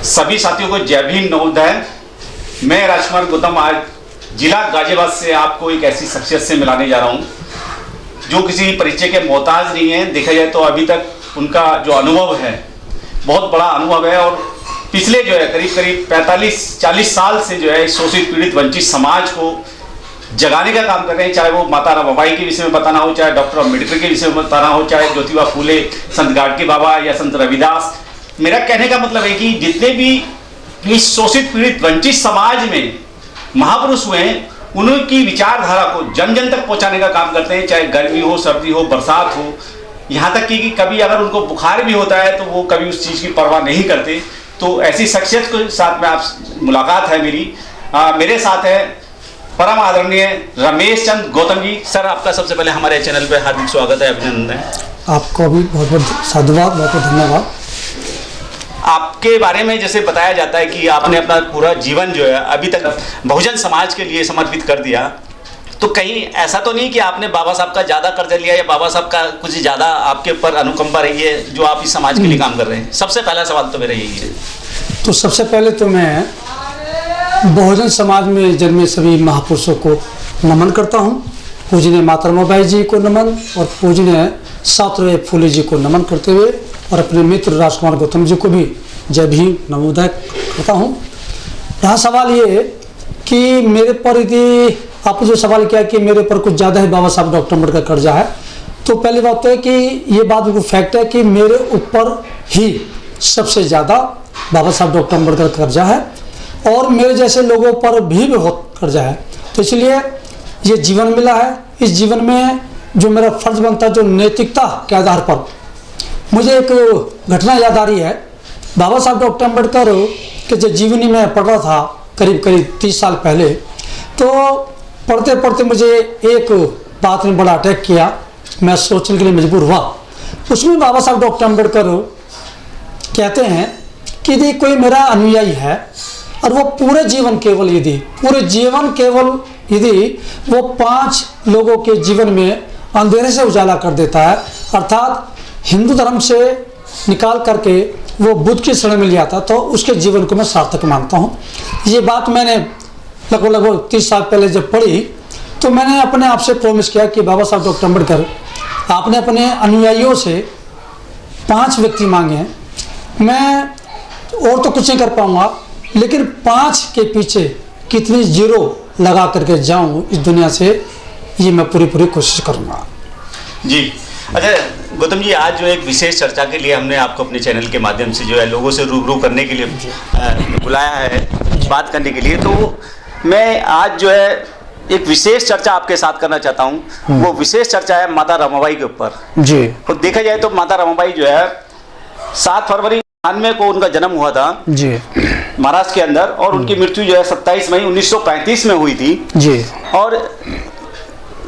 सभी साथियों को जय भीम नवोदय। मैं राजकुमार गौतम आज जिला गाजियाबाद से आपको एक ऐसी शख्सियत से मिलाने जा रहा हूं जो किसी परिचय के मोहताज नहीं है। देखा जाए तो अभी तक उनका जो अनुभव है बहुत बड़ा अनुभव है और पिछले जो है करीब करीब 45-40 साल से जो है शोषित पीड़ित वंचित समाज को जगाने का काम कर रहे हैं। चाहे वो माता रमाबाई के विषय में बताना हो, चाहे डॉक्टर अम्बेडकर के विषय में बताना हो, चाहे ज्योतिबा फूले, संत गाडगे बाबा या संत रविदास। मेरा कहने का मतलब है कि जितने भी इस शोषित पीड़ित वंचित समाज में महापुरुष हुए हैं उनकी विचारधारा को जन जन तक पहुंचाने का काम करते हैं। चाहे गर्मी हो, सर्दी हो, बरसात हो, यहाँ तक कि कभी अगर उनको बुखार भी होता है तो वो कभी उस चीज़ की परवाह नहीं करते। तो ऐसी शख्सियत के साथ में आप मुलाकात है मेरी। मेरे साथ है परम आदरणीय रमेश चंद गौतम जी। सर, आपका सबसे पहले हमारे चैनल पे हार्दिक स्वागत है, अभिनंदन है। आपको भी बहुत बहुत साधुवाद, बहुत बहुत धन्यवाद। आपके बारे में जैसे बताया जाता है कि आपने अपना पूरा जीवन जो है अभी तक बहुजन समाज के लिए समर्पित कर दिया, तो कहीं ऐसा तो नहीं कि आपने बाबा साहब का ज़्यादा कर्ज लिया या बाबा साहब का कुछ ज़्यादा आपके ऊपर अनुकंपा रही है जो आप इस समाज के लिए काम कर रहे हैं? सबसे पहला सवाल तो मेरा यही है। तो सबसे पहले तो मैं बहुजन समाज में जन्मे सभी महापुरुषों को नमन करता हूँ। पूजनीय माता रमाबाई जी को नमन और पूजनीय सातवें फूले जी को नमन करते हुए और अपने मित्र राजकुमार गौतम जी को भी जय भीम नवोदय करता हूँ। यहाँ सवाल ये कि मेरे पर यदि आपने जो सवाल किया कि मेरे पर कुछ ज़्यादा ही बाबा साहब डॉक्टर अम्बेडकर का कर्जा है, तो पहली बात तो है कि ये बात बिल्कुल फैक्ट है कि मेरे ऊपर ही सबसे ज़्यादा बाबा साहब डॉक्टर अम्बेडकर का कर्जा है और मेरे जैसे लोगों पर भी बहुत कर्जा है। तो इसलिए ये जीवन मिला है। इस जीवन में जो मेरा फर्ज बनता है, जो नैतिकता के आधार पर मुझे एक घटना याद आ रही है। बाबा साहब डॉक्टर अम्बेडकर के जो जीवनी में पढ़ रहा था करीब करीब 30 साल पहले, तो पढ़ते पढ़ते मुझे एक बात ने बड़ा अटैक किया। मैं सोचने के लिए मजबूर हुआ। उसमें बाबा साहब डॉक्टर अम्बेडकर कहते हैं कि यदि कोई मेरा अनुयायी है और वो पूरे जीवन केवल यदि वो 5 लोगों के जीवन में अंधेरे से उजाला कर देता है, अर्थात हिंदू धर्म से निकाल करके वो बुद्ध की शरण में ले आता, तो उसके जीवन को मैं सार्थक मानता हूँ। ये बात मैंने लगभग 30 साल पहले जब पढ़ी तो मैंने अपने आप से प्रॉमिस किया कि बाबा साहब डॉक्टर अम्बेडकर, आपने अपने अनुयायियों से 5 व्यक्ति मांगे हैं, मैं और तो कुछ नहीं कर पाऊँगा, लेकिन 5 के पीछे कितनी जीरो लगा करके जाऊँ इस दुनिया से, ये मैं पूरी कोशिश करूँगा जी। अच्छा गौतम जी, आज जो एक विशेष चर्चा के लिए हमने आपको अपने चैनल के माध्यम से जो है लोगों से रूबरू करने के लिए बुलाया है, बात करने के लिए, तो मैं आज जो है एक विशेष चर्चा आपके साथ करना चाहता हूँ। वो विशेष चर्चा है माता रमाबाई के ऊपर जी। तो देखा जाए तो माता रमाबाई जो है 7 फरवरी 1999 को उनका जन्म हुआ था जी महाराष्ट्र के अंदर, और उनकी मृत्यु जो है 27 मई 1935 में हुई थी जी। और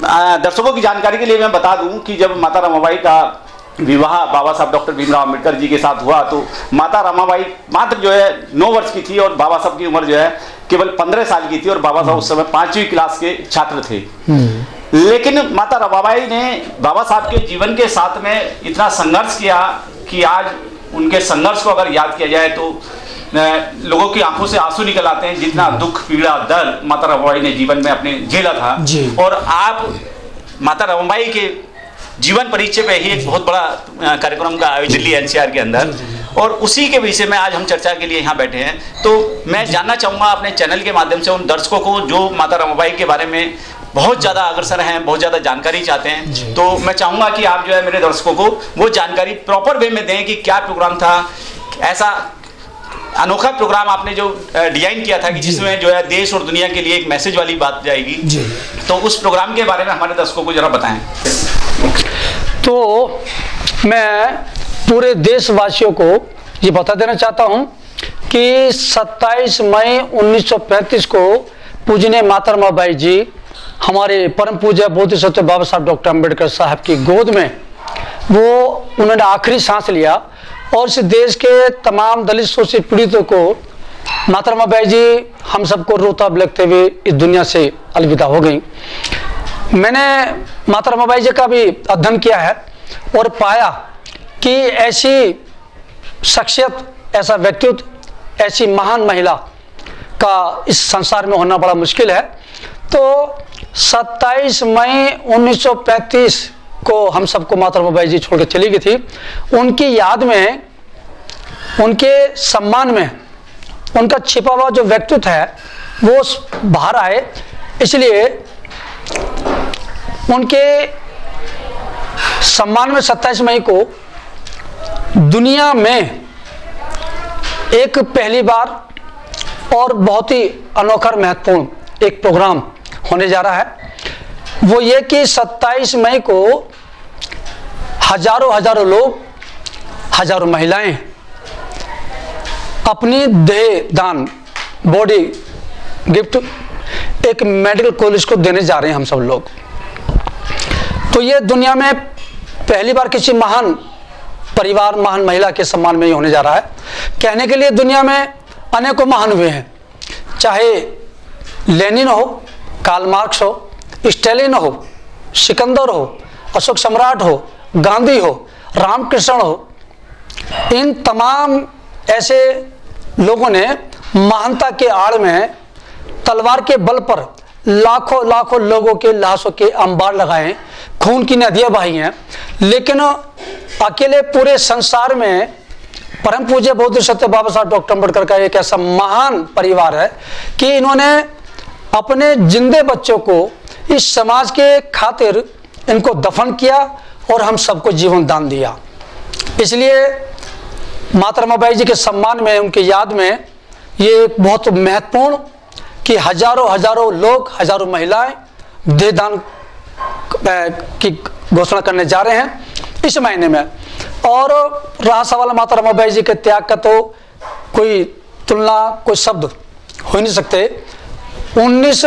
दर्शकों की जानकारी के लिए मैं बता दूं कि जब माता रमाबाई का विवाह बाबा साहब डॉक्टर भीमराव अम्बेडकर जी के साथ हुआ तो माता रमाबाई मात्र जो है 9 वर्ष की थी और बाबा साहब की उम्र जो है केवल 15 साल की थी और बाबा साहब उस समय 5वीं क्लास के छात्र थे। लेकिन माता रमाबाई ने बाबा साहब के जीवन के साथ में इतना संघर्ष किया कि आज उनके संघर्ष को अगर याद किया जाए तो लोगों की आंखों से आंसू निकल आते हैं। जितना दुख, पीड़ा, दर्द माता रमाबाई ने जीवन में अपने झेला था, और आप माता रमाबाई के जीवन परिचय पे ही एक बहुत बड़ा कार्यक्रम का आयोजन दिल्ली NCR के अंदर, और उसी के विषय में आज हम चर्चा के लिए यहाँ बैठे हैं। तो मैं जानना चाहूँगा अपने चैनल के माध्यम से उन दर्शकों को जो माता रमाबाई के बारे में बहुत ज़्यादा अग्रसर हैं, बहुत ज़्यादा जानकारी चाहते हैं, तो मैं चाहूँगा कि आप जो है मेरे दर्शकों को वो जानकारी प्रॉपर वे में दें कि क्या प्रोग्राम था, ऐसा अनोखा प्रोग्राम आपने जो डिजाइन किया था कि जिसमें जो है देश और दुनिया के लिए एक मैसेज वाली बात जाएगी। तो उस प्रोग्राम के बारे में हमारे दर्शकों को जरा बताएं। तो मैं पूरे देशवासियों को ये बता देना चाहता हूँ कि 27 मई 1935 को पूजनीय माता रमाबाई जी हमारे परम पूज्य बोधिसत्व बाबा साहब डॉक्टर अम्बेडकर साहब की गोद में उन्होंने आखिरी सांस लिया और इस देश के तमाम दलित शोषित पीड़ितों को माता रमाबाई जी हम सबको रोता बिलखते हुए इस दुनिया से अलविदा हो गई। मैंने माता रमाबाई जी का भी अध्ययन किया है और पाया कि ऐसी शख्सियत, ऐसा व्यक्तित्व ऐसी महान महिला का इस संसार में होना बड़ा मुश्किल है। तो 27 मई 1935 को हम सबको माता रमाबाई जी छोड़ के चली गई थी। उनकी याद में, उनके सम्मान में उनका छिपा हुआ जो व्यक्तित्व है वो बाहर आए, इसलिए उनके सम्मान में 27 मई को दुनिया में एक पहली बार और बहुत ही अनोखा महत्वपूर्ण एक प्रोग्राम होने जा रहा है। वो ये कि 27 मई को हजारों लोग, हजारों महिलाएं अपनी देह दान, बॉडी गिफ्ट एक मेडिकल कॉलेज को देने जा रहे हैं हम सब लोग। तो ये दुनिया में पहली बार किसी महान परिवार, महान महिला के सम्मान में ही होने जा रहा है। कहने के लिए दुनिया में अनेकों महान हुए हैं, चाहे लेनिन हो, कार्ल मार्क्स हो, स्टालिन हो, सिकंदर हो, अशोक सम्राट हो, गांधी हो, रामकृष्ण हो। इन तमाम ऐसे लोगों ने महानता के आड़ में तलवार के बल पर लाखों लोगों के लाशों के अंबार लगाए, खून की नदियां बही हैं, लेकिन अकेले पूरे संसार में परम पूज्य बौद्ध सत्य बाबा साहब डॉक्टर अम्बेडकर का एक ऐसा महान परिवार है कि इन्होंने अपने जिंदे बच्चों को इस समाज के खातिर इनको दफन किया और हम सबको जीवन दान दिया। इसलिए माता रमाबाई जी के सम्मान में, उनकी याद में ये बहुत महत्वपूर्ण कि हजारों लोग, हजारों महिलाएं देहदान की घोषणा करने जा रहे हैं इस महीने में। और रहा सवाल माता रमाबाई जी के त्याग का, तो कोई तुलना, कोई शब्द हो ही नहीं सकते। 19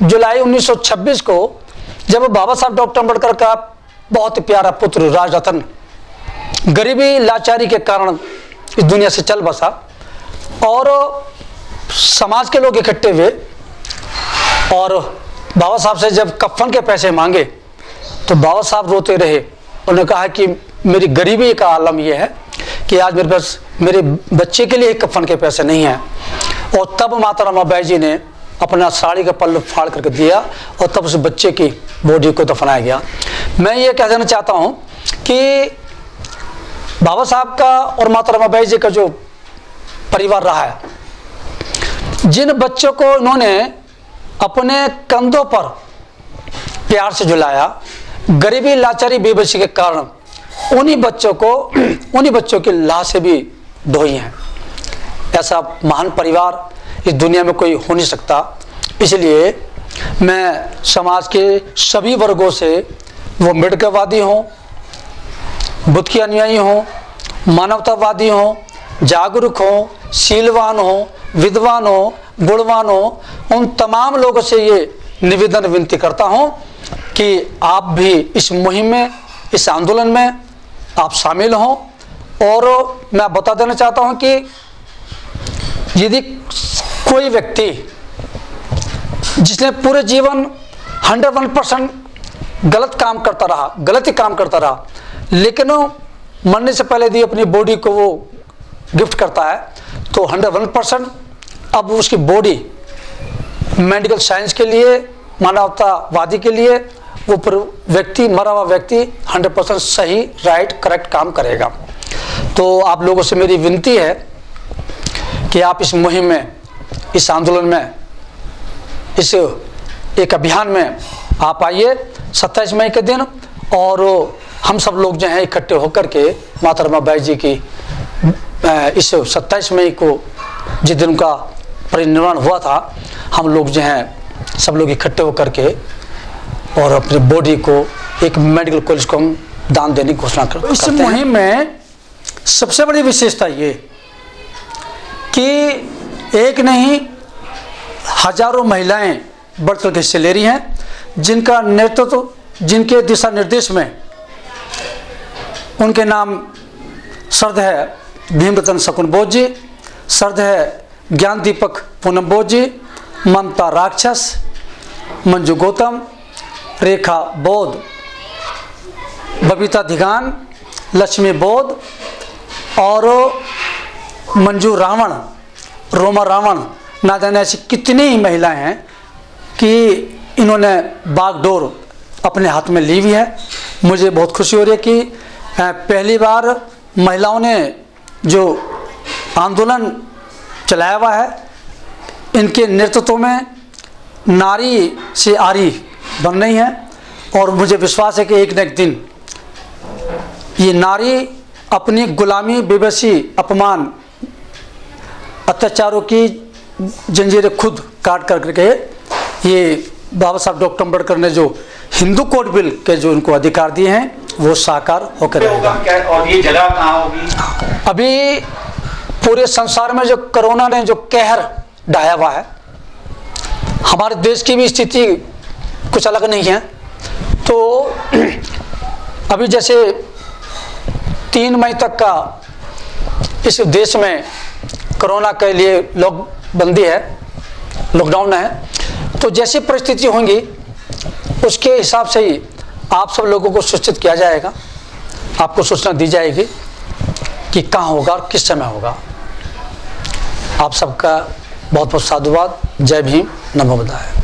जुलाई 1926 को जब बाबा साहब डॉक्टर अम्बेडकर का बहुत प्यारा पुत्र राजरत्न गरीबी लाचारी के कारण इस दुनिया से चल बसा और समाज के लोग इकट्ठे हुए और बाबा साहब से जब कफन के पैसे मांगे तो बाबा साहब रोते रहे। उन्होंने कहा कि मेरी गरीबी का आलम यह है कि आज मेरे पास मेरे बच्चे के लिए कफन के पैसे नहीं हैं। और तब माता रमाबाई जी ने अपना साड़ी का पल्लू फाड़ करके दिया और तब उस बच्चे की बॉडी को दफनाया गया। मैं ये कह देना चाहता हूँ कि बाबा साहब का और माता रमाबाई जी का जो परिवार रहा है, जिन बच्चों को उन्होंने अपने कंधों पर प्यार से झुलाया, गरीबी लाचारी बेबसी के कारण उन्हीं बच्चों की लाशें भी ढोई हैं। ऐसा महान परिवार इस दुनिया में कोई हो नहीं सकता। इसलिए मैं समाज के सभी वर्गों से, वो अम्बेडकरवादी हों, बुद्ध के अनुयायी हों, मानवतावादी हों, जागरूक हों, शीलवान हों, विद्वान हों, गुणवान हों, उन तमाम लोगों से ये निवेदन विनती करता हूं कि आप भी इस मुहिम में, इस आंदोलन में आप शामिल हों। और मैं बता देना चाहता हूं कि यदि कोई व्यक्ति जिसने पूरे जीवन 101% गलत ही काम करता रहा, लेकिन मरने से पहले यदि अपनी बॉडी को वो गिफ्ट करता है तो 101% अब उसकी बॉडी मेडिकल साइंस के लिए, मानवतावादी के लिए वो व्यक्ति, मरा हुआ व्यक्ति 100% सही, राइट, करेक्ट काम करेगा। तो आप लोगों से मेरी विनती है कि आप इस मुहिम में, इस आंदोलन में, इस एक अभियान में आप आइए 27 मई के दिन, और हम सब लोग जो हैं इकट्ठे होकर के माता रमाबाई जी की इस 27 मई को, जिस दिन उनका परिनिर्वाण हुआ था, हम लोग जो हैं सब लोग इकट्ठे होकर के और अपनी बॉडी को एक मेडिकल कॉलेज को हम दान देने की घोषणा करते हैं। इस मुहिम में सबसे बड़ी विशेषता ये कि एक नहीं हजारों महिलाएं बढ़ चढ़ के हिस्से ले रही हैं, जिनका नेतृत्व, जिनके दिशा निर्देश में उनके नाम सर्द है भीमरतन शकुन बोस जी, सर्द है ज्ञान दीपक पूनम बोस जी, ममता राक्षस, मंजू गौतम, रेखा बौद्ध, बबीता धिगान, लक्ष्मी बौद्ध और मंजू रावण रोमा रावण, ना जाने ऐसी कितनी ही महिलाएं हैं कि इन्होंने बागडोर अपने हाथ में ली हुई है। मुझे बहुत खुशी हो रही है कि पहली बार महिलाओं ने जो आंदोलन चलाया हुआ है, इनके नेतृत्व में नारी से आरी बन रही है। और मुझे विश्वास है कि एक न एक दिन ये नारी अपनी गुलामी, बेबसी, अपमान, अत्याचारों की जंजीरें खुद काट करके ये बाबा साहब डॉक्टर अम्बेडकर ने जो हिंदू कोड बिल के जो उनको अधिकार दिए हैं वो साकार होकर रहेगा। और ये जगह कहाँ होगी? अभी पूरे संसार में जो कोरोना ने जो कहर ढाया हुआ है, हमारे देश की भी स्थिति कुछ अलग नहीं है। तो अभी जैसे 3 मई तक का इस देश में कोरोना के लिए बंदी है, लॉकडाउन है। तो जैसी परिस्थिति होंगी उसके हिसाब से ही आप सब लोगों को सूचित किया जाएगा, आपको सूचना दी जाएगी कि कहाँ होगा और किस समय होगा। आप सबका बहुत बहुत साधुवाद। जय भीम, नमो बुद्धाय।